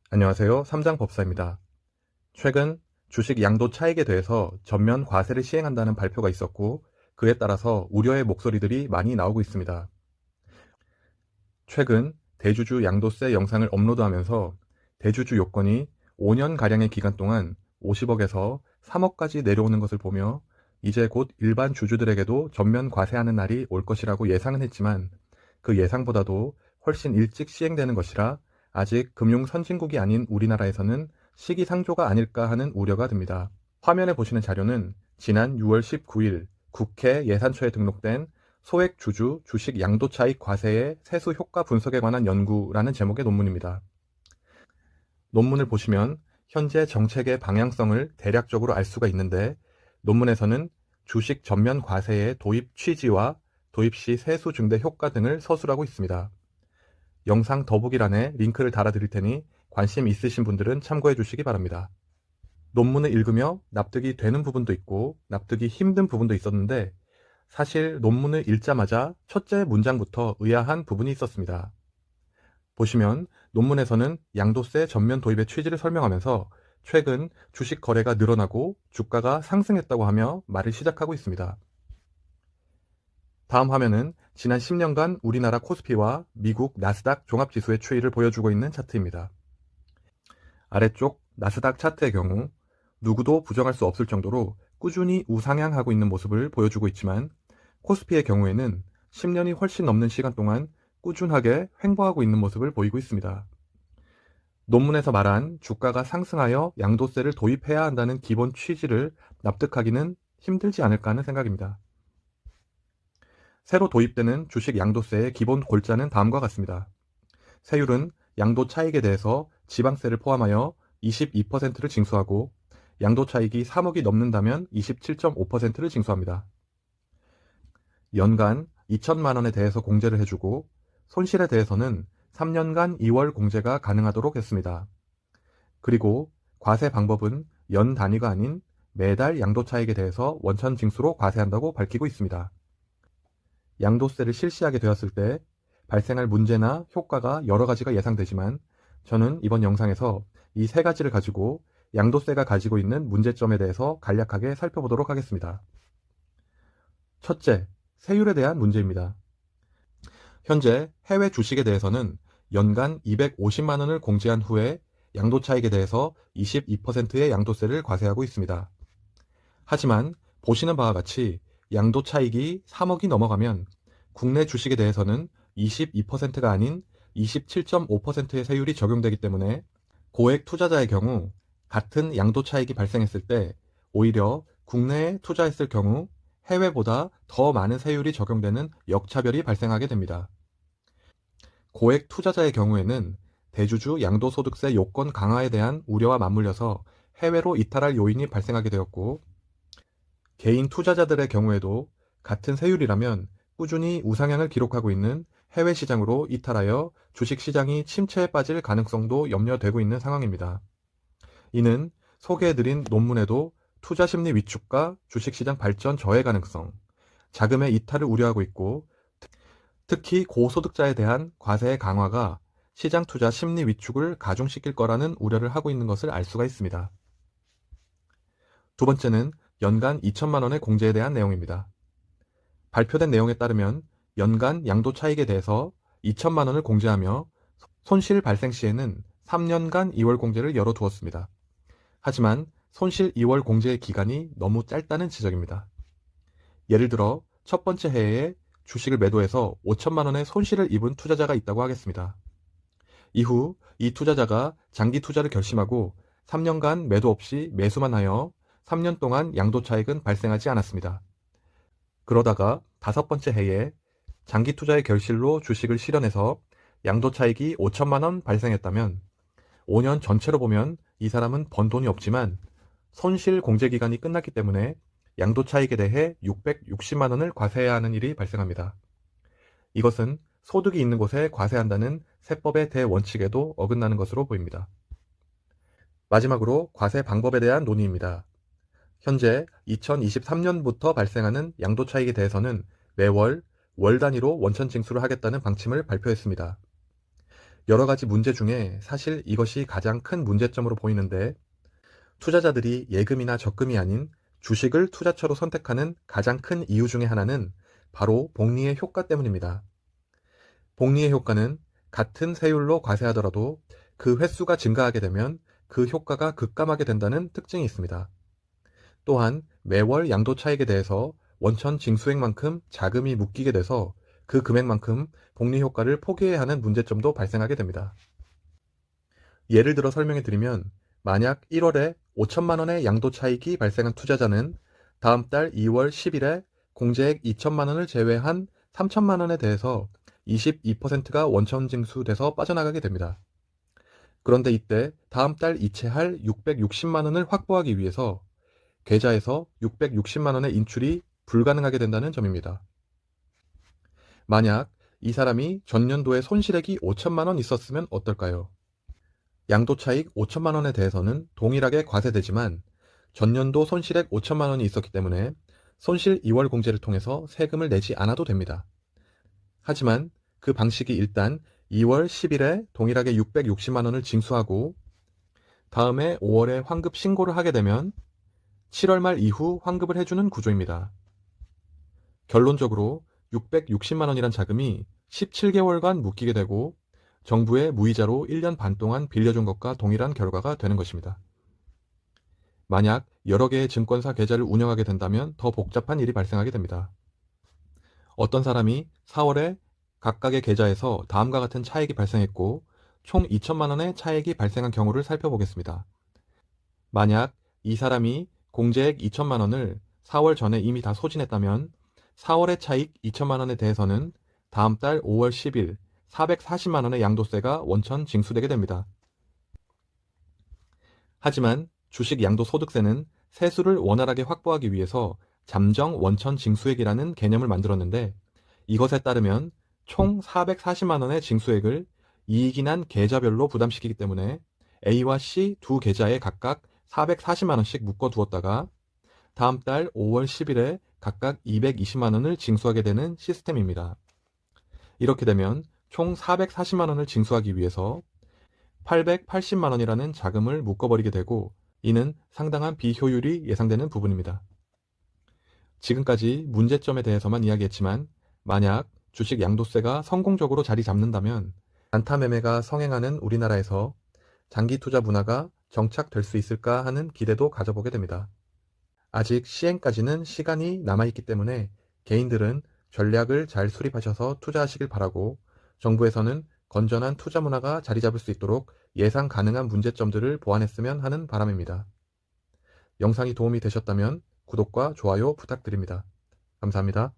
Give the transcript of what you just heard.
안녕하세요. 삼장법사입니다. 최근 주식 양도 차익에 대해서 전면 과세를 시행한다는 발표가 있었고, 그에 따라서 우려의 목소리들이 많이 나오고 있습니다. 최근 대주주 양도세 영상을 업로드하면서 대주주 요건이 5년가량의 기간 동안 50억에서 3억까지 내려오는 것을 보며 이제 곧 일반 주주들에게도 전면 과세하는 날이 올 것이라고 예상은 했지만, 그 예상보다도 훨씬 일찍 시행되는 것이라 아직 금융 선진국이 아닌 우리나라에서는 시기상조가 아닐까 하는 우려가 듭니다. 화면에 보시는 자료는 지난 6월 19일 국회 예산처에 등록된 소액 주주 주식 양도차익 과세의 세수 효과 분석에 관한 연구라는 제목의 논문입니다. 논문을 보시면 현재 정책의 방향성을 대략적으로 알 수가 있는데, 논문에서는 주식 전면 과세의 도입 취지와 도입 시 세수 증대 효과 등을 서술하고 있습니다. 영상 더보기란에 링크를 달아드릴 테니 관심 있으신 분들은 참고해 주시기 바랍니다. 논문을 읽으며 납득이 되는 부분도 있고 납득이 힘든 부분도 있었는데, 사실 논문을 읽자마자 첫째 문장부터 의아한 부분이 있었습니다. 보시면 논문에서는 양도세 전면 도입의 취지를 설명하면서 최근 주식 거래가 늘어나고 주가가 상승했다고 하며 말을 시작하고 있습니다. 다음 화면은 지난 10년간 우리나라 코스피와 미국 나스닥 종합지수의 추이를 보여주고 있는 차트입니다. 아래쪽 나스닥 차트의 경우 누구도 부정할 수 없을 정도로 꾸준히 우상향하고 있는 모습을 보여주고 있지만, 코스피의 경우에는 10년이 훨씬 넘는 시간 동안 꾸준하게 횡보하고 있는 모습을 보이고 있습니다. 논문에서 말한 주가가 상승하여 양도세를 도입해야 한다는 기본 취지를 납득하기는 힘들지 않을까 하는 생각입니다. 새로 도입되는 주식 양도세의 기본 골자는 다음과 같습니다. 세율은 양도 차익에 대해서 지방세를 포함하여 22%를 징수하고, 양도 차익이 3억이 넘는다면 27.5%를 징수합니다. 연간 2천만 원에 대해서 공제를 해주고, 손실에 대해서는 3년간 2월 공제가 가능하도록 했습니다. 그리고 과세 방법은 연 단위가 아닌 매달 양도 차익에 대해서 원천 징수로 과세한다고 밝히고 있습니다. 양도세를 실시하게 되었을 때 발생할 문제나 효과가 여러 가지가 예상되지만, 저는 이번 영상에서 이 세 가지를 가지고 양도세가 가지고 있는 문제점에 대해서 간략하게 살펴보도록 하겠습니다. 첫째, 세율에 대한 문제입니다. 현재 해외 주식에 대해서는 연간 250만 원을 공제한 후에 양도차익에 대해서 22%의 양도세를 과세하고 있습니다. 하지만 보시는 바와 같이 양도차익이 3억이 넘어가면 국내 주식에 대해서는 22%가 아닌 27.5%의 세율이 적용되기 때문에 고액 투자자의 경우 같은 양도차익이 발생했을 때 오히려 국내에 투자했을 경우 해외보다 더 많은 세율이 적용되는 역차별이 발생하게 됩니다. 고액 투자자의 경우에는 대주주 양도소득세 요건 강화에 대한 우려와 맞물려서 해외로 이탈할 요인이 발생하게 되었고, 개인 투자자들의 경우에도 같은 세율이라면 꾸준히 우상향을 기록하고 있는 해외 시장으로 이탈하여 주식시장이 침체에 빠질 가능성도 염려되고 있는 상황입니다. 이는 소개해드린 논문에도 투자심리 위축과 주식시장 발전 저해 가능성, 자금의 이탈을 우려하고 있고, 특히 고소득자에 대한 과세 강화가 시장 투자 심리 위축을 가중시킬 거라는 우려를 하고 있는 것을 알 수가 있습니다. 두 번째는 연간 2천만 원의 공제에 대한 내용입니다. 발표된 내용에 따르면 연간 양도 차익에 대해서 2천만 원을 공제하며 손실 발생 시에는 3년간 2월 공제를 열어두었습니다. 하지만 손실 2월 공제의 기간이 너무 짧다는 지적입니다. 예를 들어 첫 번째 해에 주식을 매도해서 5천만 원의 손실을 입은 투자자가 있다고 하겠습니다. 이후 이 투자자가 장기 투자를 결심하고 3년간 매도 없이 매수만 하여 3년 동안 양도 차익은 발생하지 않았습니다. 그러다가 다섯 번째 해에 장기 투자의 결실로 주식을 실현해서 양도 차익이 5천만 원 발생했다면 5년 전체로 보면 이 사람은 번 돈이 없지만 손실 공제 기간이 끝났기 때문에 양도 차익에 대해 660만 원을 과세해야 하는 일이 발생합니다. 이것은 소득이 있는 곳에 과세한다는 세법의 대원칙에도 어긋나는 것으로 보입니다. 마지막으로 과세 방법에 대한 논의입니다. 현재 2023년부터 발생하는 양도 차익에 대해서는 매월 월 단위로 원천 징수를 하겠다는 방침을 발표했습니다. 여러 가지 문제 중에 사실 이것이 가장 큰 문제점으로 보이는데, 투자자들이 예금이나 적금이 아닌 주식을 투자처로 선택하는 가장 큰 이유 중에 하나는 바로 복리의 효과 때문입니다. 복리의 효과는 같은 세율로 과세하더라도 그 횟수가 증가하게 되면 그 효과가 급감하게 된다는 특징이 있습니다. 또한 매월 양도 차익에 대해서 원천 징수액만큼 자금이 묶이게 돼서 그 금액만큼 복리 효과를 포기해야 하는 문제점도 발생하게 됩니다. 예를 들어 설명해 드리면, 만약 1월에 5천만 원의 양도 차익이 발생한 투자자는 다음 달 2월 10일에 공제액 2천만 원을 제외한 3천만 원에 대해서 22%가 원천 징수돼서 빠져나가게 됩니다. 그런데 이때 다음 달 이체할 660만 원을 확보하기 위해서 계좌에서 660만 원의 인출이 불가능하게 된다는 점입니다. 만약 이 사람이 전년도에 손실액이 5천만 원 있었으면 어떨까요? 양도차익 5천만 원에 대해서는 동일하게 과세되지만 전년도 손실액 5천만 원이 있었기 때문에 손실 2월 공제를 통해서 세금을 내지 않아도 됩니다. 하지만 그 방식이 일단 2월 10일에 동일하게 660만 원을 징수하고 다음해 5월에 환급 신고를 하게 되면 7월 말 이후 환급을 해주는 구조입니다. 결론적으로 660만 원이란 자금이 17개월간 묶이게 되고 정부에 무이자로 1년 반 동안 빌려준 것과 동일한 결과가 되는 것입니다. 만약 여러 개의 증권사 계좌를 운영하게 된다면 더 복잡한 일이 발생하게 됩니다. 어떤 사람이 4월에 각각의 계좌에서 다음과 같은 차익이 발생했고 총 2천만 원의 차익이 발생한 경우를 살펴보겠습니다. 만약 이 사람이 공제액 2천만 원을 4월 전에 이미 다 소진했다면 4월의 차익 2천만 원에 대해서는 다음 달 5월 10일 440만 원의 양도세가 원천 징수되게 됩니다. 하지만 주식 양도소득세는 세수를 원활하게 확보하기 위해서 잠정 원천 징수액이라는 개념을 만들었는데, 이것에 따르면 총 440만 원의 징수액을 이익이 난 계좌별로 부담시키기 때문에 A와 C 두 계좌에 각각 440만 원씩 묶어두었다가 다음 달 5월 10일에 각각 220만 원을 징수하게 되는 시스템입니다. 이렇게 되면 총 440만 원을 징수하기 위해서 880만 원이라는 자금을 묶어버리게 되고, 이는 상당한 비효율이 예상되는 부분입니다. 지금까지 문제점에 대해서만 이야기했지만, 만약 주식 양도세가 성공적으로 자리 잡는다면 단타 매매가 성행하는 우리나라에서 장기 투자 문화가 정착될 수 있을까 하는 기대도 가져보게 됩니다. 아직 시행까지는 시간이 남아있기 때문에 개인들은 전략을 잘 수립하셔서 투자하시길 바라고, 정부에서는 건전한 투자 문화가 자리 잡을 수 있도록 예상 가능한 문제점들을 보완했으면 하는 바람입니다. 영상이 도움이 되셨다면 구독과 좋아요 부탁드립니다. 감사합니다.